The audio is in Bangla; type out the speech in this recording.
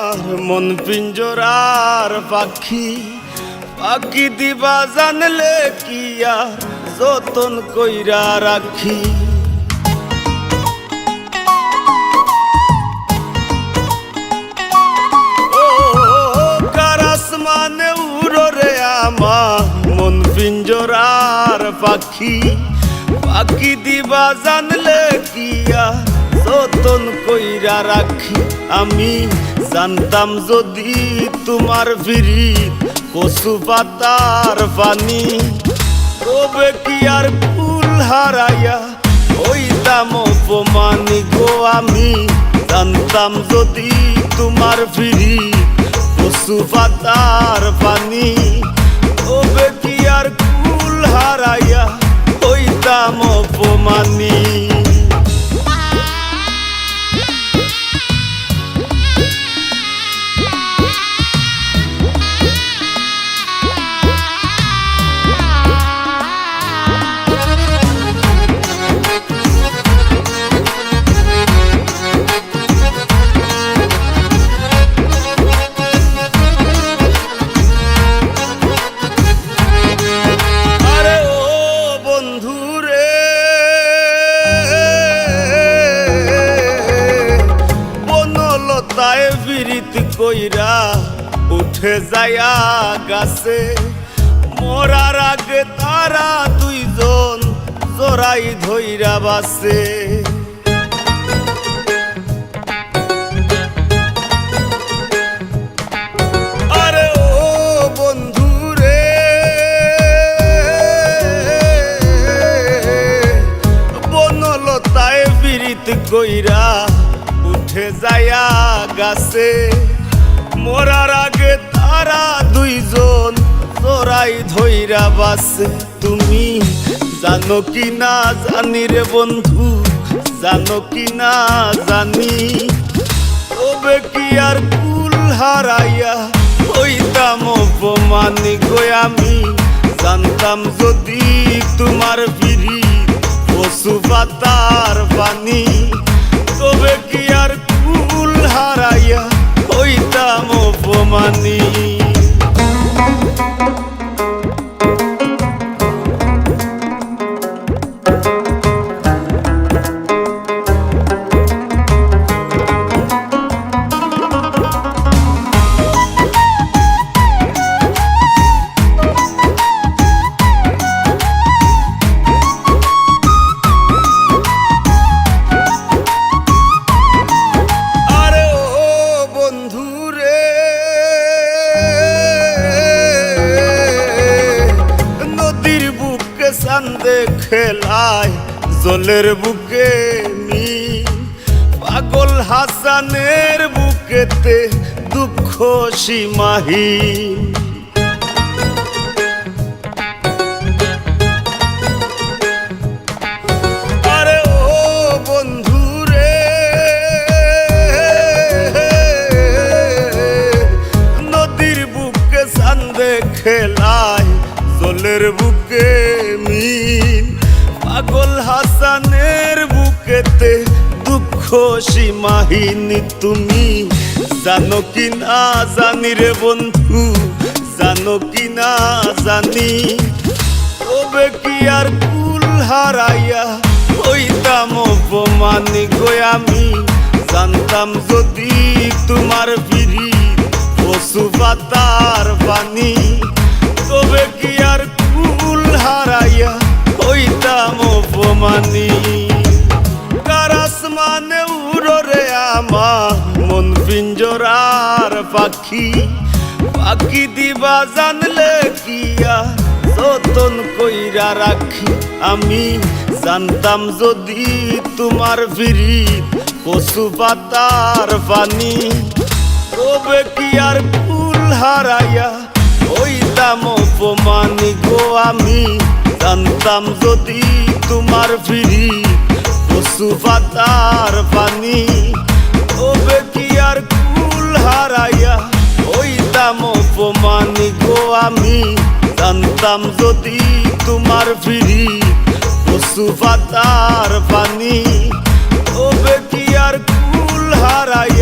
আমার মন পিঞ্জরার পাখি, পাখি দিবা জানলে কি আর যতন কইরা রাখি। ও কার আসমানে উড়ো রে আমার মন পিঞ্জরার পাখি, পাখি দিবা জানলে কি আর যতন কইরা রাখি। আমি জানতাম যদি তোমার ফিরি কচু পাতার পানি, তবে কি আর ফুল হারাইয়া হইতাম অপমানি গো। আমি জানতাম যদি তোমার ফিরি কচু পাতার পানি, তবে কি আর ফুল হারাইয়া হইতাম অপমানি। ফিরিত কইরা উঠে যায়া গাছে, মরার আগে তারা দুইজন জোড়াই ধইরা বাসে। আরে ও বন্ধু রে, বনলতায় ফিরিত কইরা উঠে যায়া গাছে, মরার আগে তারা দুইজন জোড়াই ধইরা বাসে। তুমি জানো কি না জানি রে বন্ধু, জানো কি না জানি, তবে কি আর কুল হারাইয়া হইতাম অপমানি গো। আমি জানতাম যদি তোমার ফিরি কচু পাতার পানি, তবে কি আর কুল হারাইয়া হইতাম অপমানি। চান্দে খেলায় জলের বুকে নি, পাগল হাসানের বুকেতে দুঃখ সীমাহীন। আরে ও বন্ধু রে, নদীর বুকে চান্দে খেলায় জলের বুকে মিন, পাগল হাসানের বুকেতে দুঃখ সীমাহীন। তুমি জানো কি না জানি রে বন্ধু, জানো কি না জানি, তবে কি আর কুল হারাইয়া হইতাম অপমানি গো। আমি জানতাম যদি তোমার ফিরি কচু পাতার পানি, তবে কি আর কুল হারাইয়া হইতাম অপমানি। কার আসমানে উড়ো রে আমার মন পিঞ্জরার পাখি, পাখি দিবা জানলে কি আর যতন কইরা রাখি। আমি জানতাম যদি তোমার ফিরি কচু পাতার পানি, তবে কি আর কুল হারাইয়া হইতাম অপমানি গো। আমি জানতাম যদি তোমার ফিরি কচু পাতার পানি, তবে কি আর কুল হারাইয়া হইতাম অপমানি গো। আমি জানতাম যদি তোমার ফিরি কচু পাতার পানি, তবে কি আর কুল হারাইয়া